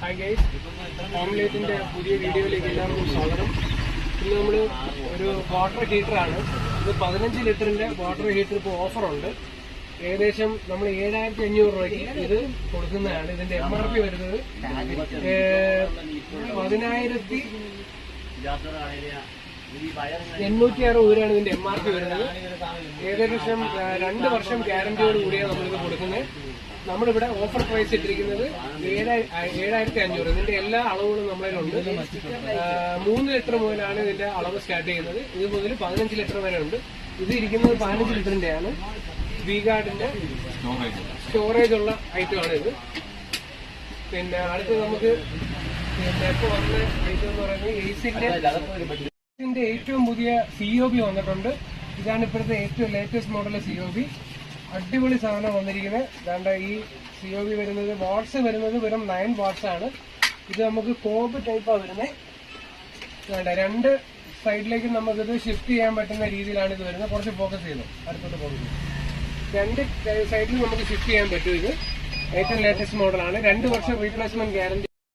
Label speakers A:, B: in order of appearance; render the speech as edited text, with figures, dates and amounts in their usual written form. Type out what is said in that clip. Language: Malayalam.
A: ഹായ് ഗൈസ്, ഓംലേറ്റിന്റെ പുതിയ വീഡിയോയിലേക്ക് എല്ലാവർക്കും സ്വാഗതം. ഇന്ന് നമ്മൾ ഒരു വാട്ടർ ഹീറ്ററാണ്. ഇത് 15 ലിറ്ററിന്റെ വാട്ടർ ഹീറ്റർ ഇപ്പോൾ ഓഫറുണ്ട്. ഏകദേശം നമ്മൾ 7,500 രൂപയ്ക്ക് ഇത് കൊടുക്കുന്നതാണ്. ഇതിന്റെ MRP വരുന്നത് 10,860 രൂപയാണ് ഇതിന്റെ MRP വരുന്നത്. ഏകദേശം 2 വർഷം ഗ്യാരണ്ടിയോട് കൂടിയാണ് നമ്മളിത് കൊടുക്കുന്നത്. നമ്മളിവിടെ ഓഫർ പ്രൈസ് ഇട്ടിരിക്കുന്നത് 7,500. ഇതിന്റെ എല്ലാ അളവുകളും നമ്മളിലുണ്ട്. 3 ലിറ്റർ മുതലാണ് ഇതിന്റെ അളവ് സ്റ്റാർട്ട് ചെയ്യുന്നത്. ഇത് മുതൽ 15 ലിറ്റർ വരെ ഉണ്ട്. ഇത് ഇരിക്കുന്നത് 15 ലിറ്ററിന്റെയാണ്. V-Guardന്റെ സ്റ്റോറേജ് ഉള്ള ഐറ്റമാണ് ഇത്. പിന്നെ അടുത്ത് നമുക്ക് ഇപ്പൊ വന്ന ഐറ്റം എന്ന് പറയുന്നത് എയ്സിന്റെ ഏറ്റവും പുതിയ COB വന്നിട്ടുണ്ട്. ഇതാണ് ഇപ്പോഴത്തെ ഏറ്റവും ലേറ്റസ്റ്റ് മോഡൽ COB. അടിപൊളി സാധനം വന്നിരിക്കുന്നത്. അതാണ്ട് ഈ COB വരുന്നത് വാട്ട്സ് വരുന്നത് വെറും 9 വാട്ട്സ് ആണ്. ഇത് നമുക്ക് കോബ് ടൈപ്പാണ് വരുന്നത്. വേണ്ട 2 സൈഡിലേക്ക് നമുക്കിത് ഷിഫ്റ്റ് ചെയ്യാൻ പറ്റുന്ന രീതിയിലാണ് ഇത് വരുന്നത്. കുറച്ച് ഫോക്കസ് ചെയ്യുന്നു, അടുത്തോട്ട് ഫോക്കസ് ചെയ്യുന്നു. 2 സൈഡിൽ നമുക്ക് ഷിഫ്റ്റ് ചെയ്യാൻ പറ്റും. ഇത് ഏറ്റവും ലേറ്റസ്റ്റ് മോഡലാണ്. 2 വർഷം റീപ്ലേസ്മെന്റ് ഗ്യാരണ്ടി.